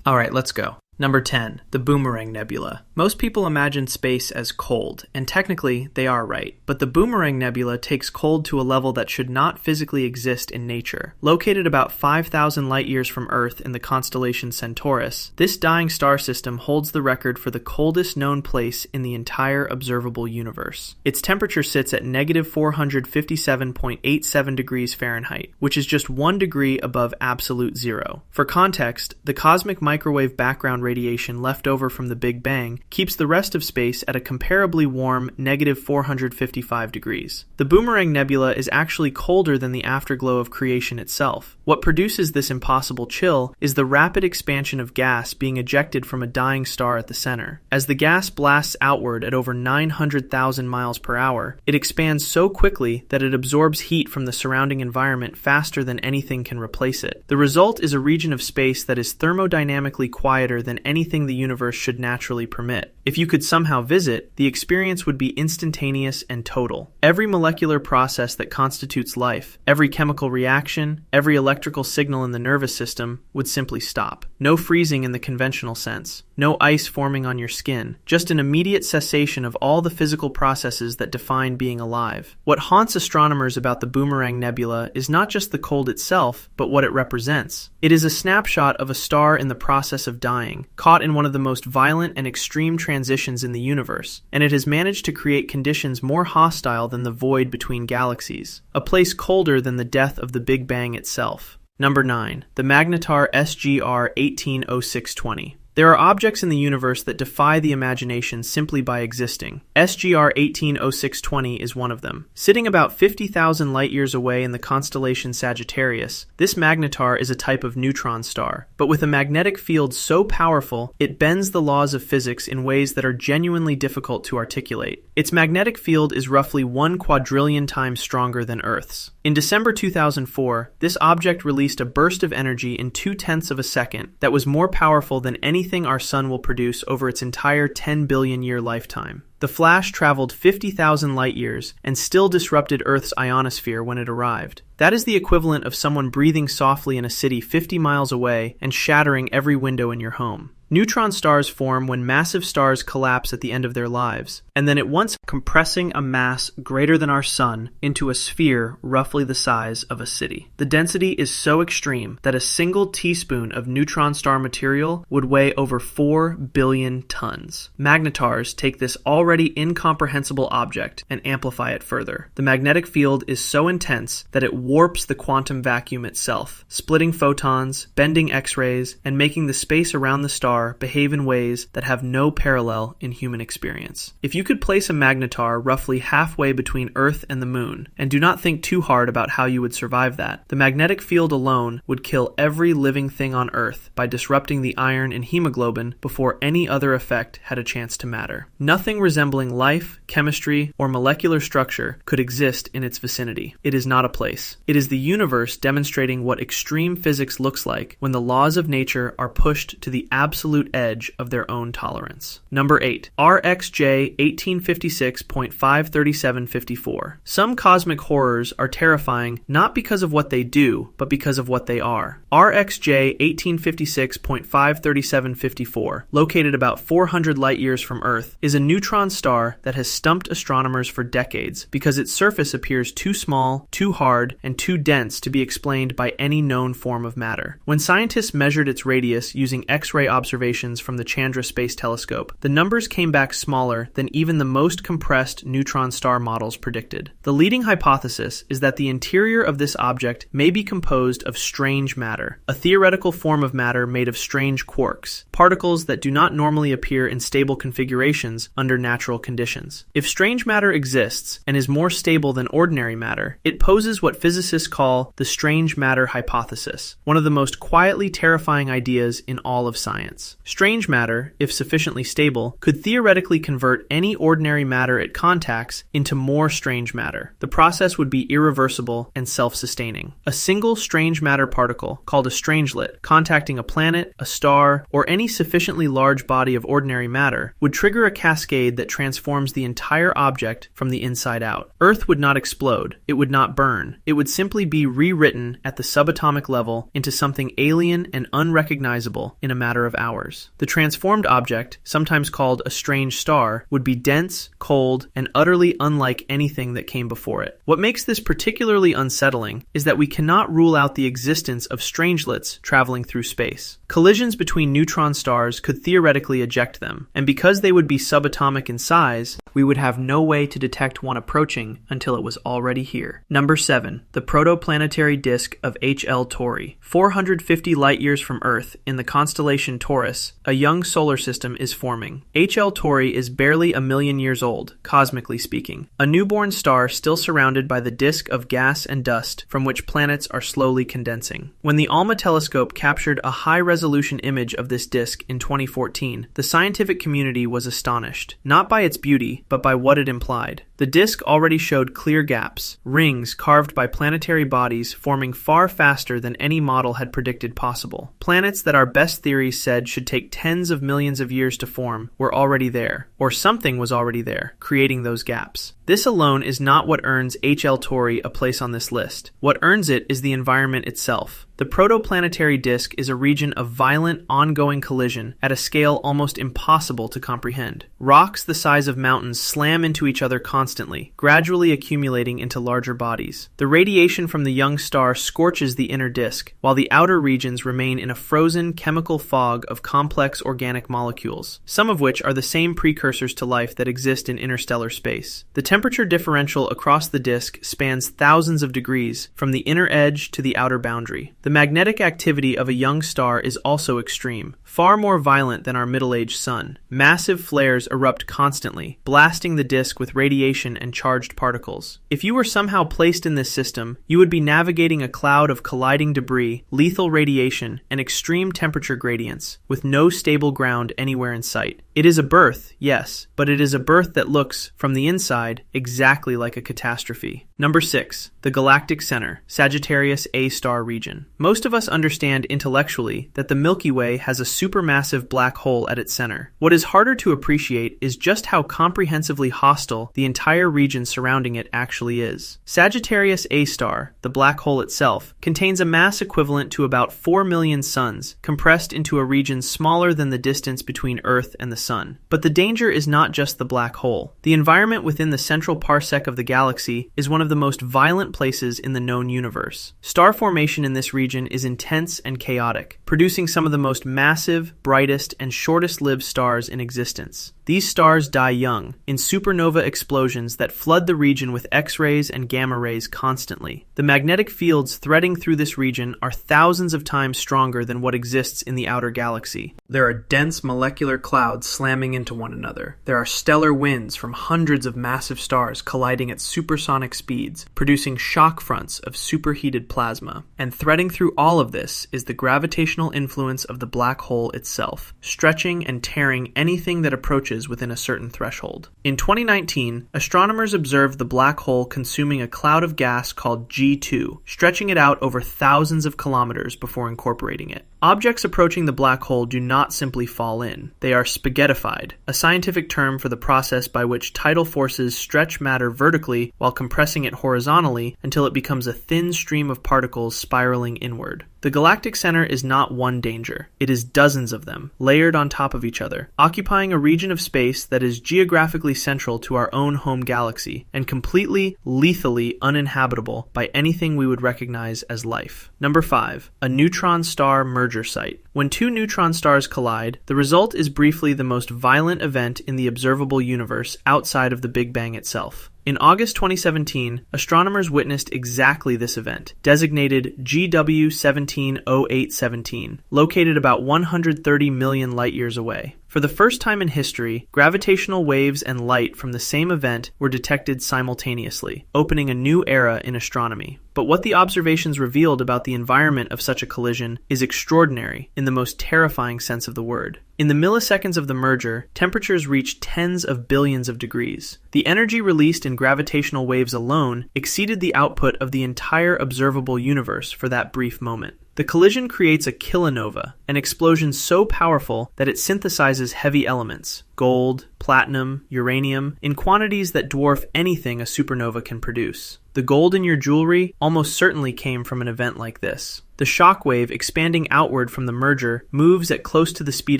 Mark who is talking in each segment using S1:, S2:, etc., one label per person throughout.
S1: Alright, let's go. Number 10, the Boomerang Nebula. Most people imagine space as cold, and technically they are right, but the Boomerang Nebula takes cold to a level that should not physically exist in nature. Located about 5,000 light-years from Earth in the constellation Centaurus, this dying star system holds the record for the coldest known place in the entire observable universe. Its temperature sits at negative 457.87 degrees Fahrenheit, which is just 1 degree above absolute zero. For context, the cosmic microwave background radiation left over from the Big Bang keeps the rest of space at a comparably warm negative 455 degrees. The Boomerang Nebula is actually colder than the afterglow of creation itself. What produces this impossible chill is the rapid expansion of gas being ejected from a dying star at the center. As the gas blasts outward at over 900,000 miles per hour, it expands so quickly that it absorbs heat from the surrounding environment faster than anything can replace it. The result is a region of space that is thermodynamically quieter than anything the universe should naturally permit. If you could somehow visit, the experience would be instantaneous and total. Every molecular process that constitutes life, every chemical reaction, every electrical signal in the nervous system would simply stop. No freezing in the conventional sense. No ice forming on your skin. Just an immediate cessation of all the physical processes that define being alive. What haunts astronomers about the Boomerang Nebula is not just the cold itself, but what it represents. It is a snapshot of a star in the process of dying, caught in one of the most violent and extreme transitions in the universe, and it has managed to create conditions more hostile than the void between galaxies, a place colder than the death of the Big Bang itself. Number 9. The Magnetar SGR 180620. There are objects in the universe that defy the imagination simply by existing. SGR 180620 is one of them. Sitting about 50,000 light-years away in the constellation Sagittarius, this magnetar is a type of neutron star, but with a magnetic field so powerful, it bends the laws of physics in ways that are genuinely difficult to articulate. Its magnetic field is roughly 1 quadrillion times stronger than Earth's. In December 2004, this object released a burst of energy in 0.2 of a second that was more powerful than anything our sun will produce over its entire 10 billion year lifetime. The flash traveled 50,000 light-years and still disrupted Earth's ionosphere when it arrived. That is the equivalent of someone breathing softly in a city 50 miles away and shattering every window in your home. Neutron stars form when massive stars collapse at the end of their lives, and then at once compressing a mass greater than our sun into a sphere roughly the size of a city. The density is so extreme that a single teaspoon of neutron star material would weigh over 4 billion tons. Magnetars take this already incomprehensible object and amplify it further. The magnetic field is so intense that it warps the quantum vacuum itself, splitting photons, bending X-rays, and making the space around the star behave in ways that have no parallel in human experience. If you could place a magnetar roughly halfway between Earth and the Moon, and do not think too hard about how you would survive that, the magnetic field alone would kill every living thing on Earth by disrupting the iron in hemoglobin before any other effect had a chance to matter. Nothing resembling life, chemistry, or molecular structure could exist in its vicinity. It is not a place. It is the universe demonstrating what extreme physics looks like when the laws of nature are pushed to the absolute edge of their own tolerance. Number 8. RxJ 1856.53754. Some cosmic horrors are terrifying not because of what they do, but because of what they are. RxJ 1856.53754, located about 400 light-years from Earth, is a neutron star that has stumped astronomers for decades because its surface appears too small, too hard, and too dense to be explained by any known form of matter. When scientists measured its radius using X-ray observations from the Chandra Space Telescope, the numbers came back smaller than even the most compressed neutron star models predicted. The leading hypothesis is that the interior of this object may be composed of strange matter, a theoretical form of matter made of strange quarks, particles that do not normally appear in stable configurations under natural conditions. If strange matter exists and is more stable than ordinary matter, it poses what physicists call the strange matter hypothesis, one of the most quietly terrifying ideas in all of science. elements. Strange matter, if sufficiently stable, could theoretically convert any ordinary matter it contacts into more strange matter. The process would be irreversible and self-sustaining. A single strange matter particle, called a strangelet, contacting a planet, a star, or any sufficiently large body of ordinary matter, would trigger a cascade that transforms the entire object from the inside out. Earth would not explode. It would not burn. It would simply be rewritten at the subatomic level into something alien and unrecognizable in a matter of hours. The transformed object, sometimes called a strange star, would be dense, cold, and utterly unlike anything that came before it. What makes this particularly unsettling is that we cannot rule out the existence of strangelets traveling through space. Collisions between neutron stars could theoretically eject them, and because they would be subatomic in size, we would have no way to detect one approaching until it was already here. Number 7. The protoplanetary disk of HL Tauri. 450 light-years from Earth, in the constellation Taurus, a young solar system is forming. HL Tauri is barely a million years old, cosmically speaking. A newborn star still surrounded by the disk of gas and dust from which planets are slowly condensing. When the ALMA telescope captured a high-resolution image of this disk in 2014, the scientific community was astonished, not by its beauty, but by what it implied. The disk already showed clear gaps, rings carved by planetary bodies forming far faster than any model had predicted possible. Planets that our best theories said should take tens of millions of years to form were already there, or something was already there, creating those gaps. This alone is not what earns HL Tauri a place on this list. What earns it is the environment itself. The protoplanetary disk is a region of violent, ongoing collision at a scale almost impossible to comprehend. Rocks the size of mountains slam into each other constantly, gradually accumulating into larger bodies. The radiation from the young star scorches the inner disk, while the outer regions remain in a frozen chemical fog of complex organic molecules, some of which are the same precursors to life that exist in interstellar space. The temperature differential across the disk spans thousands of degrees from the inner edge to the outer boundary. The magnetic activity of a young star is also extreme, far more violent than our middle-aged sun. Massive flares erupt constantly, blasting the disk with radiation and charged particles. If you were somehow placed in this system, you would be navigating a cloud of colliding debris, lethal radiation, and extreme temperature gradients, with no stable ground anywhere in sight. It is a birth, yes, but it is a birth that looks, from the inside, exactly like a catastrophe. Number 6. The galactic center, Sagittarius A star region. Most of us understand intellectually that the Milky Way has a supermassive black hole at its center. What is harder to appreciate is just how comprehensively hostile the entire region surrounding it actually is. Sagittarius A star, the black hole itself, contains a mass equivalent to about 4 million suns, compressed into a region smaller than the distance between Earth and the Sun. But the danger is not just the black hole. The environment within the central parsec of the galaxy is one of the most violent places in the known universe. Star formation in this region is intense and chaotic, producing some of the most massive, brightest, and shortest-lived stars in existence. These stars die young, in supernova explosions that flood the region with X-rays and gamma rays constantly. The magnetic fields threading through this region are thousands of times stronger than what exists in the outer galaxy. There are dense molecular clouds slamming into one another. There are stellar winds from hundreds of massive stars colliding at supersonic speeds, producing shock fronts of superheated plasma. And threading through all of this is the gravitational influence of the black hole itself, stretching and tearing anything that approaches within a certain threshold. In 2019, astronomers observed the black hole consuming a cloud of gas called G2, stretching it out over thousands of kilometers before incorporating it. Objects approaching the black hole do not simply fall in. They are spaghettified, a scientific term for the process by which tidal forces stretch matter vertically while compressing it horizontally until it becomes a thin stream of particles spiraling inward. The galactic center is not one danger. It is dozens of them, layered on top of each other, occupying a region of space that is geographically central to our own home galaxy and completely, lethally uninhabitable by anything we would recognize as life. Number 5. A neutron star merger site. When two neutron stars collide, the result is briefly the most violent event in the observable universe outside of the Big Bang itself. In August 2017, astronomers witnessed exactly this event, designated GW 170817, located about 130 million light-years away. For the first time in history, gravitational waves and light from the same event were detected simultaneously, opening a new era in astronomy. But what the observations revealed about the environment of such a collision is extraordinary in the most terrifying sense of the word. In the milliseconds of the merger, temperatures reached tens of billions of degrees. The energy released in gravitational waves alone exceeded the output of the entire observable universe for that brief moment. The collision creates a kilonova, an explosion so powerful that it synthesizes heavy elements, gold, platinum, uranium, in quantities that dwarf anything a supernova can produce. The gold in your jewelry almost certainly came from an event like this. The shock wave expanding outward from the merger moves at close to the speed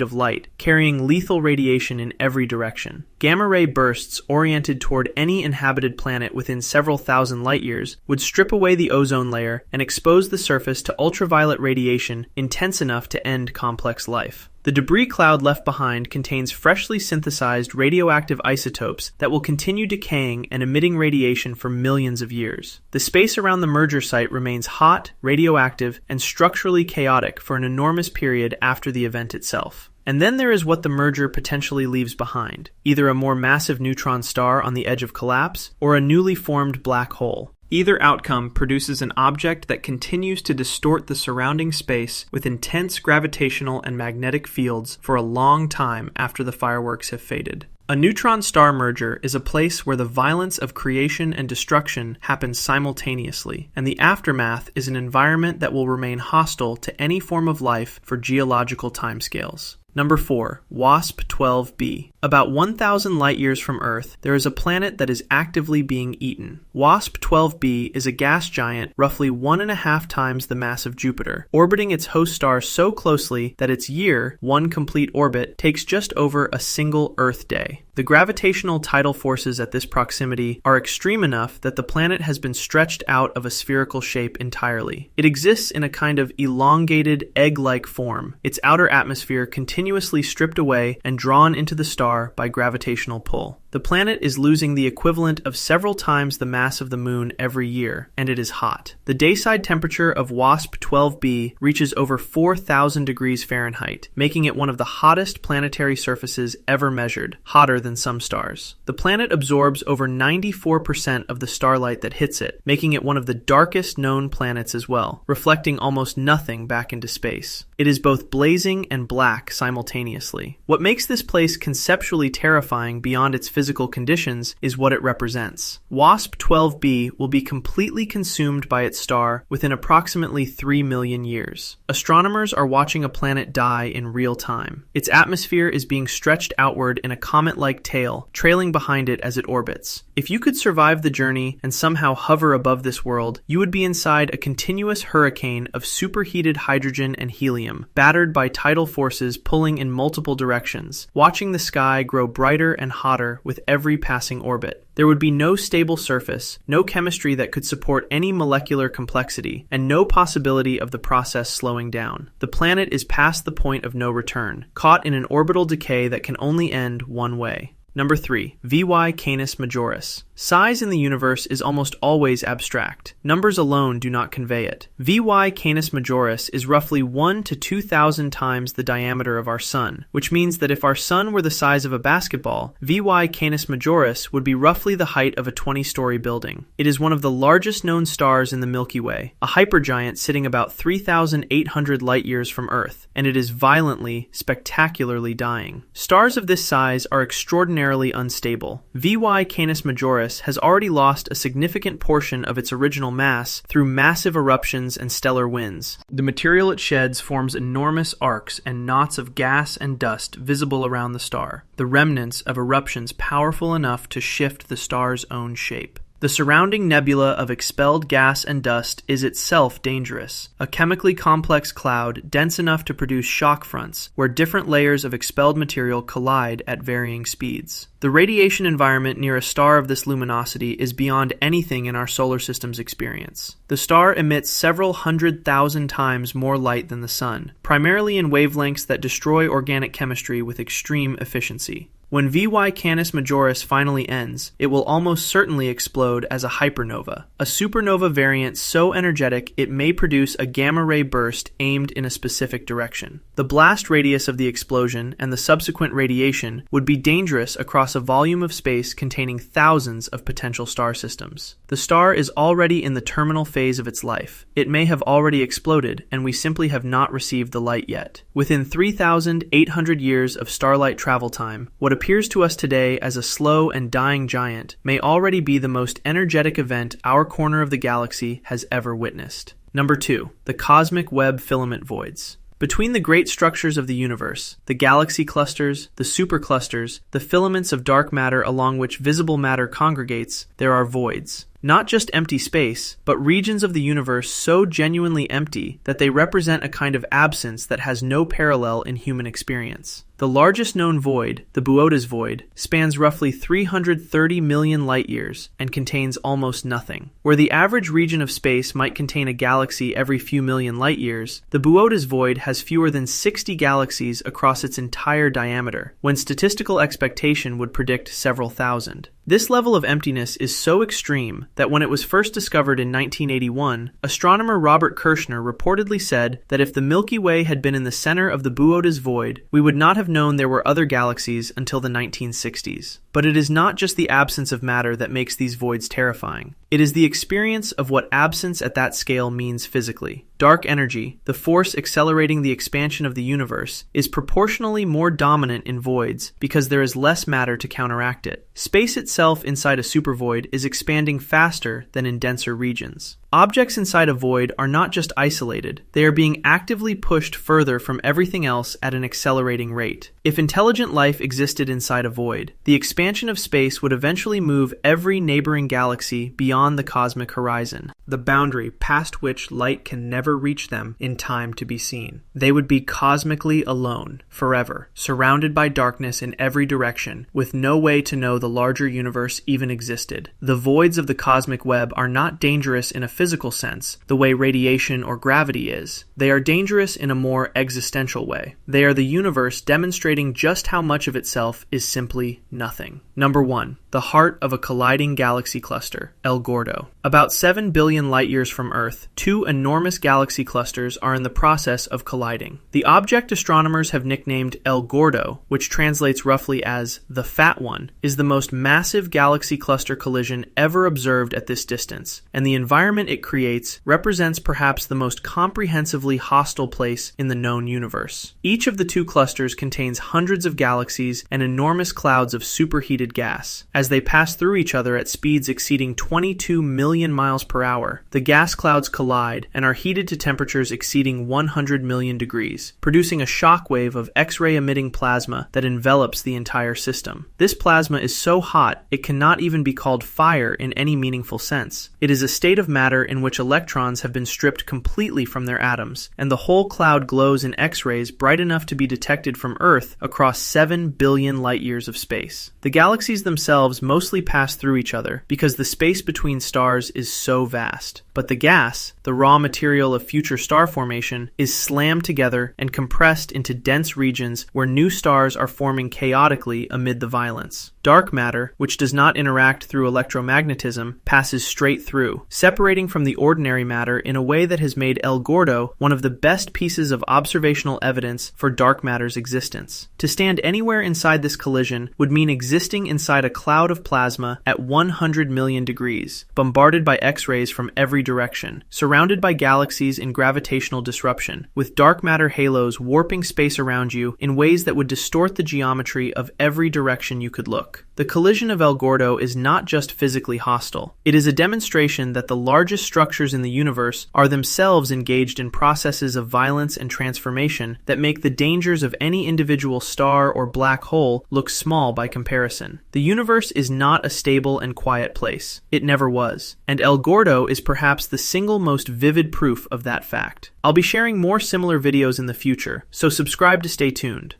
S1: of light, carrying lethal radiation in every direction. Gamma-ray bursts oriented toward any inhabited planet within several thousand light-years would strip away the ozone layer and expose the surface to ultraviolet radiation intense enough to end complex life. The debris cloud left behind contains freshly synthesized radioactive isotopes that will continue decaying and emitting radiation for millions of years. The space around the merger site remains hot, radioactive, and structurally chaotic for an enormous period after the event itself. And then there is what the merger potentially leaves behind, either a more massive neutron star on the edge of collapse or a newly formed black hole. Either outcome produces an object that continues to distort the surrounding space with intense gravitational and magnetic fields for a long time after the fireworks have faded. A neutron star merger is a place where the violence of creation and destruction happens simultaneously, and the aftermath is an environment that will remain hostile to any form of life for geological timescales. Number 4. WASP 12b. About 1,000 light-years from Earth, there is a planet that is actively being eaten. WASP 12b is a gas giant roughly 1.5 times the mass of Jupiter, orbiting its host star so closely that its year, one complete orbit, takes just over a single Earth day. The gravitational tidal forces at this proximity are extreme enough that the planet has been stretched out of a spherical shape entirely. It exists in a kind of elongated, egg-like form, its outer atmosphere continuously stripped away and drawn into the star by gravitational pull. The planet is losing the equivalent of several times the mass of the Moon every year, and it is hot. The dayside temperature of WASP 12b reaches over 4,000 degrees Fahrenheit, making it one of the hottest planetary surfaces ever measured, hotter than some stars. The planet absorbs over 94% of the starlight that hits it, making it one of the darkest known planets as well, reflecting almost nothing back into space. It is both blazing and black simultaneously. What makes this place conceptually terrifying beyond its physical conditions is what it represents. WASP 12b will be completely consumed by its star within approximately 3 million years. Astronomers are watching a planet die in real time. Its atmosphere is being stretched outward in a comet-like tail, trailing behind it as it orbits. If you could survive the journey and somehow hover above this world, you would be inside a continuous hurricane of superheated hydrogen and helium, battered by tidal forces pulling in multiple directions, watching the sky grow brighter and hotter with every passing orbit. There would be no stable surface, no chemistry that could support any molecular complexity, and no possibility of the process slowing down. The planet is past the point of no return, caught in an orbital decay that can only end one way. Number 3. VY Canis Majoris. Size in the universe is almost always abstract. Numbers alone do not convey it. VY Canis Majoris is roughly 1 to 2,000 times the diameter of our Sun, which means that if our Sun were the size of a basketball, VY Canis Majoris would be roughly the height of a 20-story building. It is one of the largest known stars in the Milky Way, a hypergiant sitting about 3,800 light-years from Earth, and it is violently, spectacularly dying. Stars of this size are extraordinarily unstable. VY Canis Majoris has already lost a significant portion of its original mass through massive eruptions and stellar winds. The material it sheds forms enormous arcs and knots of gas and dust visible around the star, the remnants of eruptions powerful enough to shift the star's own shape. The surrounding nebula of expelled gas and dust is itself dangerous, a chemically complex cloud dense enough to produce shock fronts, where different layers of expelled material collide at varying speeds. The radiation environment near a star of this luminosity is beyond anything in our solar system's experience. The star emits several 100,000 times more light than the Sun, primarily in wavelengths that destroy organic chemistry with extreme efficiency. When VY Canis Majoris finally ends, it will almost certainly explode as a hypernova, a supernova variant so energetic it may produce a gamma-ray burst aimed in a specific direction. The blast radius of the explosion and the subsequent radiation would be dangerous across a volume of space containing thousands of potential star systems. The star is already in the terminal phase of its life. It may have already exploded, and we simply have not received the light yet. Within 3,800 years of starlight travel time, what appears to us today as a slow and dying giant may already be the most energetic event our corner of the galaxy has ever witnessed. Number 2. The cosmic web filament voids. Between the great structures of the universe, the galaxy clusters, the superclusters, the filaments of dark matter along which visible matter congregates, there are voids. Not just empty space, but regions of the universe so genuinely empty that they represent a kind of absence that has no parallel in human experience. The largest known void, the Boötes void, spans roughly 330 million light-years and contains almost nothing. Where the average region of space might contain a galaxy every few million light-years, the Boötes void has fewer than 60 galaxies across its entire diameter, when statistical expectation would predict several thousand. This level of emptiness is so extreme that when it was first discovered in 1981, astronomer Robert Kirshner reportedly said that if the Milky Way had been in the center of the Boötes void, we would not have known there were other galaxies until the 1960s. But it is not just the absence of matter that makes these voids terrifying. It is the experience of what absence at that scale means physically. Dark energy, the force accelerating the expansion of the universe, is proportionally more dominant in voids because there is less matter to counteract it. Space itself inside a supervoid is expanding faster than in denser regions. Objects inside a void are not just isolated, they are being actively pushed further from everything else at an accelerating rate. If intelligent life existed inside a void, the expansion of space would eventually move every neighboring galaxy beyond the cosmic horizon, the boundary past which light can never reach them in time to be seen. They would be cosmically alone, forever, surrounded by darkness in every direction, with no way to know the larger universe even existed. The voids of the cosmic web are not dangerous in a physical sense, the way radiation or gravity is. They are dangerous in a more existential way. They are the universe demonstrating just how much of itself is simply nothing. Number 1. The heart of a colliding galaxy cluster, El Gordo. About 7 billion light-years from Earth, two enormous galaxy clusters are in the process of colliding. The object astronomers have nicknamed El Gordo, which translates roughly as the Fat One, is the most massive galaxy cluster collision ever observed at this distance, and the environment it creates represents perhaps the most comprehensively hostile place in the known universe. Each of the two clusters contains hundreds of galaxies and enormous clouds of superheated gas. As they pass through each other at speeds exceeding 22 million miles per hour, the gas clouds collide and are heated to temperatures exceeding 100 million degrees, producing a shock wave of X-ray emitting plasma that envelops the entire system. This plasma is so hot it cannot even be called fire in any meaningful sense. It is a state of matter in which electrons have been stripped completely from their atoms, and the whole cloud glows in X-rays bright enough to be detected from Earth across 7 billion light-years of space. The galaxies themselves mostly pass through each other because the space between stars is so vast. But the gas, the raw material of future star formation, is slammed together and compressed into dense regions where new stars are forming chaotically amid the violence. Dark matter, which does not interact through electromagnetism, passes straight through, separating from the ordinary matter in a way that has made El Gordo one of the best pieces of observational evidence for dark matter's existence. To stand anywhere inside this collision would mean existing inside a cloud of plasma at 100 million degrees, bombarded by X-rays from every direction, surrounded by galaxies in gravitational disruption, with dark matter halos warping space around you in ways that would distort the geometry of every direction you could look. The collision of El Gordo is not just physically hostile. It is a demonstration that the largest structures in the universe are themselves engaged in processes of violence and transformation that make the dangers of any individual star or black hole look small by comparison. The universe is not a stable and quiet place. It never was. And El Gordo is perhaps the single most vivid proof of that fact. I'll be sharing more similar videos in the future, so subscribe to stay tuned.